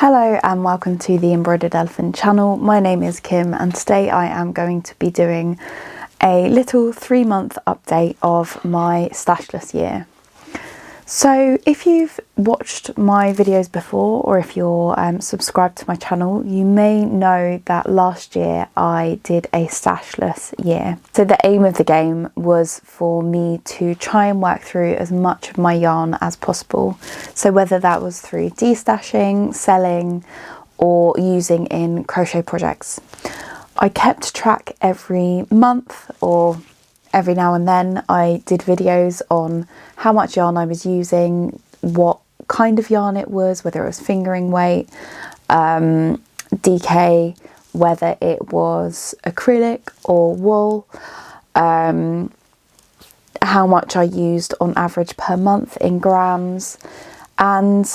Hello and welcome to the Embroidered Elephant channel. My name is Kim and today I am going to be doing a little 3-month update of my stashless year. So if you've watched my videos before or if you're subscribed to my channel, you may know that last year I did a stashless year. So the aim of the game was for me to try and work through as much of my yarn as possible. So whether that was through destashing, selling or using in crochet projects. I kept track every month or every now and then. I did videos on how much yarn I was using, what kind of yarn it was, whether it was fingering weight, DK, whether it was acrylic or wool, how much I used on average per month in grams. And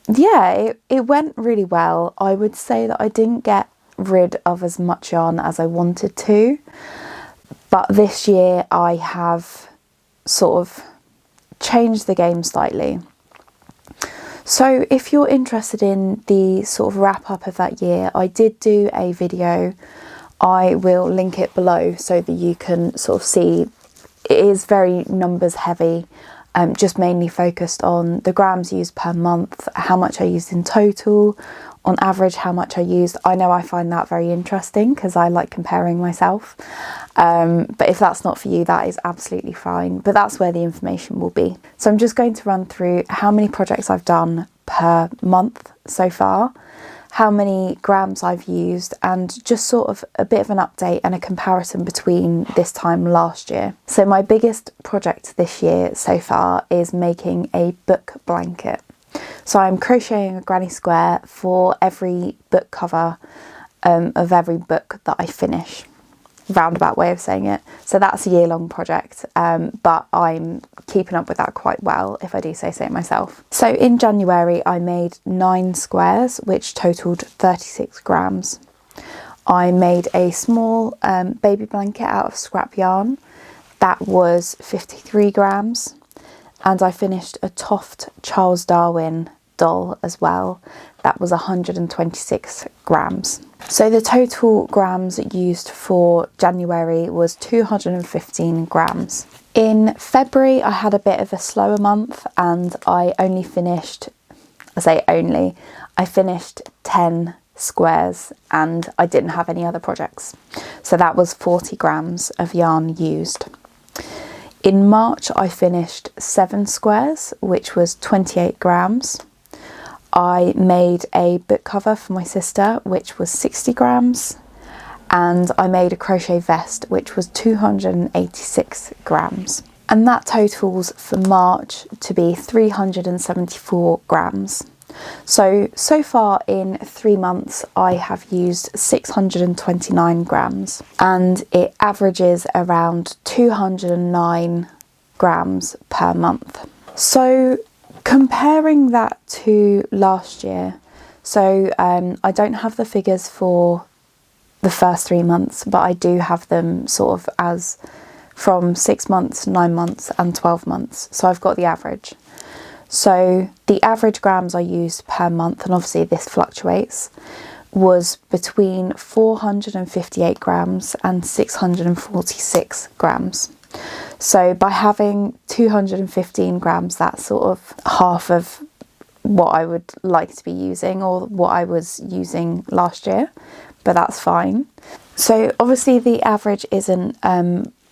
yeah, it went really well. I would say that I didn't get rid of as much yarn as I wanted to. But this year I have sort of changed the game slightly. So if you're interested in the sort of wrap up of that year, I did do a video. I will link it below so that you can sort of see. It is very numbers heavy, just mainly focused on the grams used per month, how much I used in total, on average how much I used. I know I find that very interesting because I like comparing myself. But if that's not for you, that is absolutely fine. But that's where the information will be. So I'm just going to run through how many projects I've done per month so far, how many grams I've used, and just sort of a bit of an update and a comparison between this time last year. So my biggest project this year so far is making a book blanket. So I'm crocheting a granny square for every book cover of every book that I finish. Roundabout way of saying it. So that's a year-long project, but I'm keeping up with that quite well, if I do say so myself. So in January I made 9 squares which totaled 36 grams. I made a small baby blanket out of scrap yarn that was 53 grams, and I finished a Toft Charles Darwin doll as well. That was 126 grams. So the total grams used for January was 215 grams. In February I had a bit of a slower month and I only finished, I finished 10 squares and I didn't have any other projects. So that was 40 grams of yarn used. In March I finished 7 squares, which was 28 grams. I made a book cover for my sister, which was 60 grams, and I made a crochet vest, which was 286 grams. And that totals for March to be 374 grams. So far in 3 months, I have used 629 grams, and it averages around 209 grams per month. So comparing that to last year, so I don't have the figures for the first 3 months, but I do have them sort of as from 6 months, 9 months and 12 months. So I've got the average. So the average grams I used per month, and obviously this fluctuates, was between 458 grams and 646 grams. So by having 215 grams, that's sort of half of what I would like to be using or what I was using last year, but that's fine. So obviously the average isn't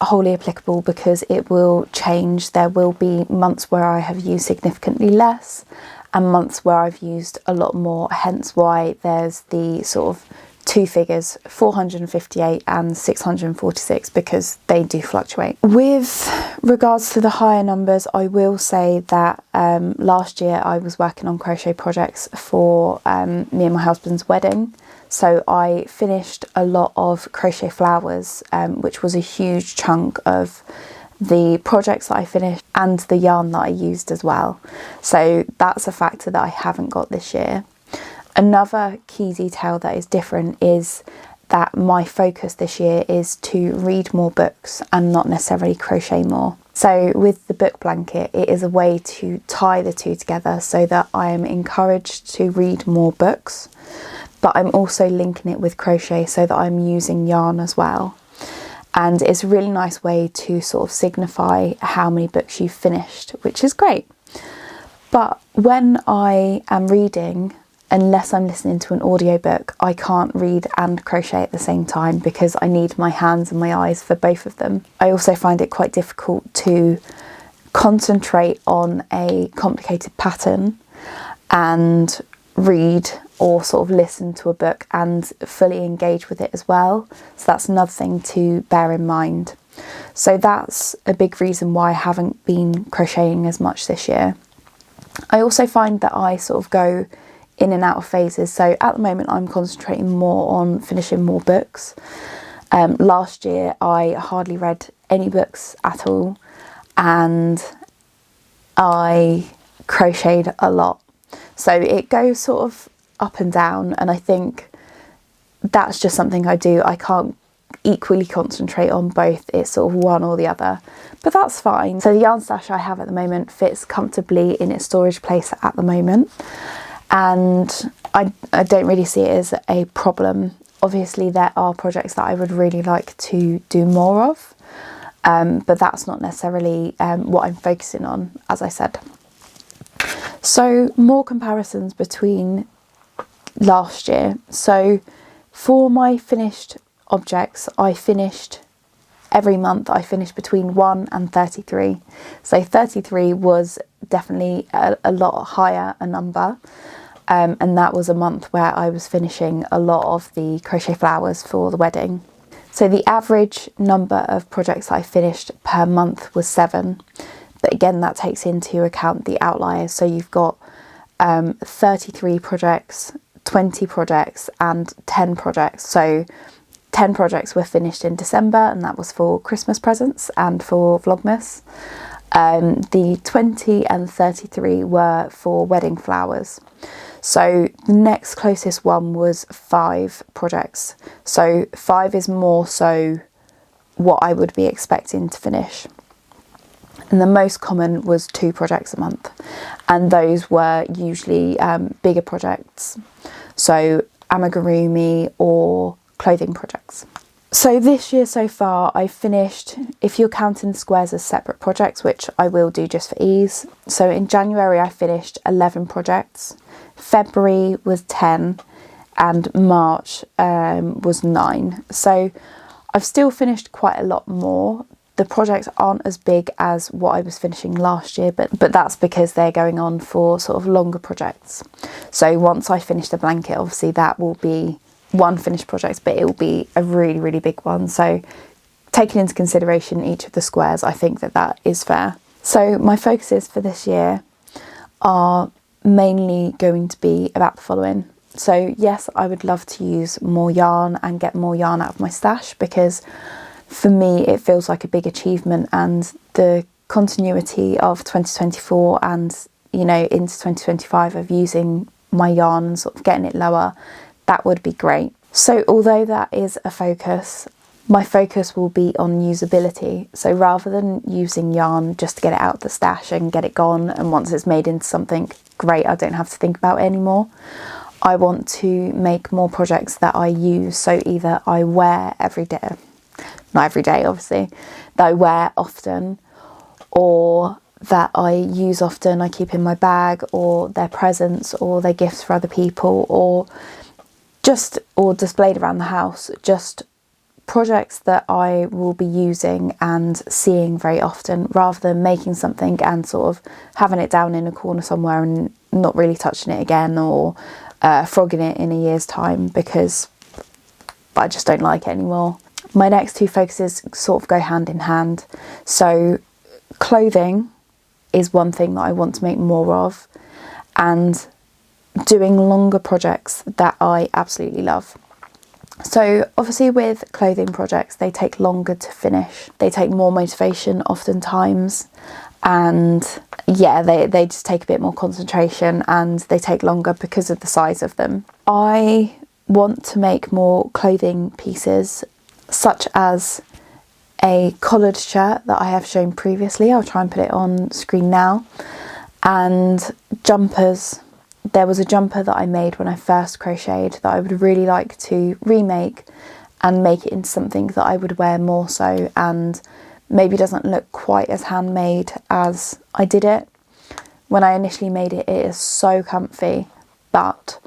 wholly applicable because it will change. There will be months where I have used significantly less and months where I've used a lot more, hence why there's the sort of 2 figures, 458 and 646, because they do fluctuate. With regards to the higher numbers, I will say that last year I was working on crochet projects for me and my husband's wedding. So I finished a lot of crochet flowers, which was a huge chunk of the projects that I finished and the yarn that I used as well. So that's a factor that I haven't got this year. Another key detail that is different is that my focus this year is to read more books and not necessarily crochet more. So with the book blanket, it is a way to tie the two together so that I am encouraged to read more books, but I'm also linking it with crochet so that I'm using yarn as well. And it's a really nice way to sort of signify how many books you've finished, which is great. But when I am reading, unless I'm listening to an audiobook, I can't read and crochet at the same time because I need my hands and my eyes for both of them. I also find it quite difficult to concentrate on a complicated pattern and read or sort of listen to a book and fully engage with it as well. So that's another thing to bear in mind. So that's a big reason why I haven't been crocheting as much this year. I also find that I sort of go in and out of phases. So at the moment I'm concentrating more on finishing more books. Last year I hardly read any books at all, and I crocheted a lot. So it goes sort of up and down, and I think that's just something I do. I can't equally concentrate on both. It's sort of one or the other, but that's fine. So the yarn stash I have at the moment fits comfortably in its storage place at the moment, and I don't really see it as a problem. Obviously there are projects that I would really like to do more of, but that's not necessarily what I'm focusing on, as I said. So more comparisons between last year. So for my finished objects, I finished every month, I finished between 1 and 33. So 33 was definitely a lot higher a number, and that was a month where I was finishing a lot of the crochet flowers for the wedding. So the average number of projects I finished per month was 7, but again that takes into account the outliers. So you've got 33 projects, 20 projects and 10 projects. So 10 projects were finished in December, and that was for Christmas presents and for Vlogmas. The 20 and 33 were for wedding flowers. So the next closest one was 5 projects. So 5 is more so what I would be expecting to finish. And the most common was 2 projects a month, and those were usually bigger projects, so amigurumi or clothing projects. So this year so far I finished, if you're counting the squares as separate projects, which I will do just for ease, so in January I finished 11 projects, February was 10 and March was 9. So I've still finished quite a lot more. The projects aren't as big as what I was finishing last year, but that's because they're going on for sort of longer projects. So once I finish the blanket, obviously that will be one finished project, but it will be a really, really big one. So taking into consideration each of the squares, I think that is fair. So my focuses for this year are mainly going to be about the following. So yes, I would love to use more yarn and get more yarn out of my stash, because for me it feels like a big achievement, and the continuity of 2024 and, you know, into 2025 of using my yarn and sort of getting it lower, that would be great. So although that is a focus, my focus will be on usability. So rather than using yarn just to get it out of the stash and get it gone, and once it's made into something great I don't have to think about it anymore, I want to make more projects that I use. So either I wear every day, not every day obviously, that I wear often, or that I use often, I keep in my bag, or they're presents, or they're gifts for other people, or displayed around the house. Just projects that I will be using and seeing very often, rather than making something and sort of having it down in a corner somewhere and not really touching it again, or frogging it in a year's time because I just don't like it anymore. My next 2 focuses sort of go hand in hand. So clothing is one thing that I want to make more of, and doing longer projects that I absolutely love. So obviously with clothing projects, they take longer to finish. They take more motivation oftentimes, and yeah, they just take a bit more concentration, and they take longer because of the size of them. I want to make more clothing pieces, such as a collared shirt that I have shown previously. I'll try and put it on screen now. And jumpers. There was a jumper that I made when I first crocheted that I would really like to remake and make it into something that I would wear more so, and maybe doesn't look quite as handmade as I did it. When I initially made it, it is so comfy, but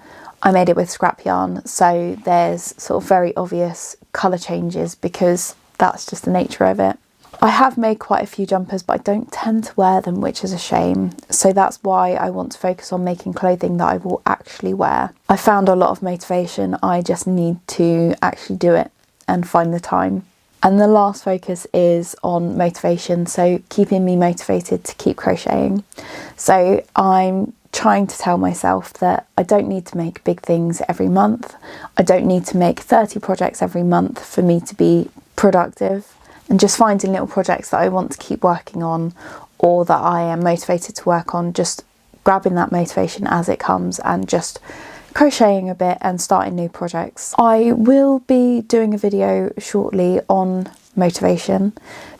I made it with scrap yarn, so there's sort of very obvious colour changes because that's just the nature of it. I have made quite a few jumpers, but I don't tend to wear them, which is a shame. So that's why I want to focus on making clothing that I will actually wear. I found a lot of motivation. I just need to actually do it and find the time. And the last focus is on motivation, so keeping me motivated to keep crocheting. So I'm trying to tell myself that I don't need to make big things every month. I don't need to make 30 projects every month for me to be productive. And just finding little projects that I want to keep working on, or that I am motivated to work on, just grabbing that motivation as it comes and just crocheting a bit and starting new projects. I will be doing a video shortly on motivation,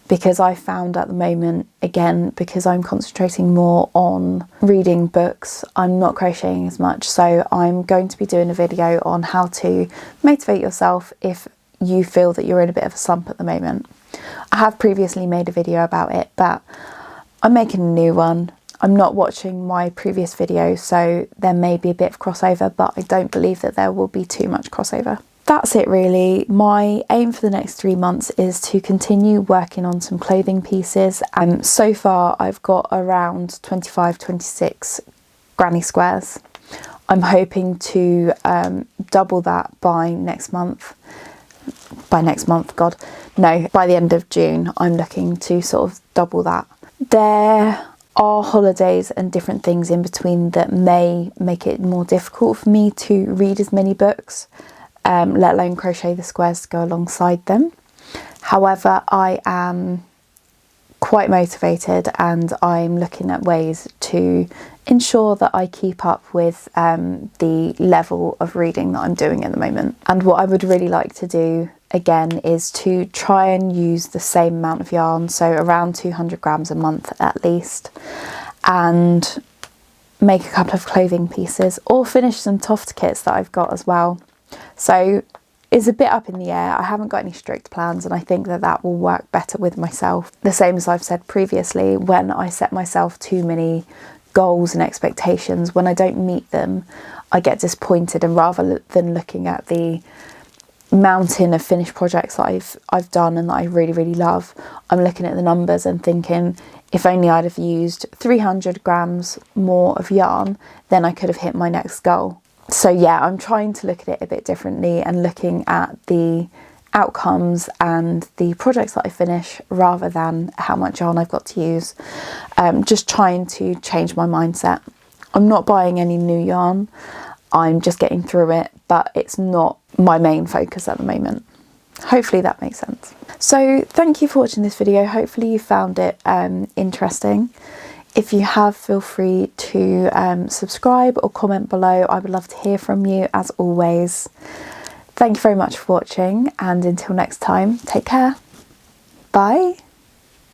because I found at the moment, again, because I'm concentrating more on reading books, I'm not crocheting as much. So I'm going to be doing a video on how to motivate yourself if you feel that you're in a bit of a slump at the moment. I have previously made a video about it, but I'm making a new one. I'm not watching my previous video, so there may be a bit of crossover, but I don't believe that there will be too much crossover. That's it really. My aim for the next 3 months is to continue working on some clothing pieces. So far I've got around 25, 26 granny squares. I'm hoping to double that by next month. By the end of June, I'm looking to sort of double that. There are holidays and different things in between that may make it more difficult for me to read as many books, let alone crochet the squares to go alongside them. However, I am quite motivated and I'm looking at ways to ensure that I keep up with the level of reading that I'm doing at the moment. And what I would really like to do again is to try and use the same amount of yarn, so around 200 grams a month at least, and make a couple of clothing pieces or finish some tuft kits that I've got as well. So it's a bit up in the air. I haven't got any strict plans, and I think that that will work better with myself. The same as I've said previously, when I set myself too many goals and expectations, when I don't meet them, I get disappointed, and rather than looking at the mountain of finished projects that I've done and that I really, really love, I'm looking at the numbers and thinking, if only I'd have used 300 grams more of yarn, then I could have hit my next goal. So yeah, I'm trying to look at it a bit differently and looking at the outcomes and the projects that I finish rather than how much yarn I've got to use. Just trying to change my mindset. I'm not buying any new yarn. I'm just getting through it, but it's not my main focus at the moment. Hopefully that makes sense. So thank you for watching this video. Hopefully you found it interesting. If you have, feel free to subscribe or comment below. I would love to hear from you as always. Thank you very much for watching, and until next time, take care. Bye.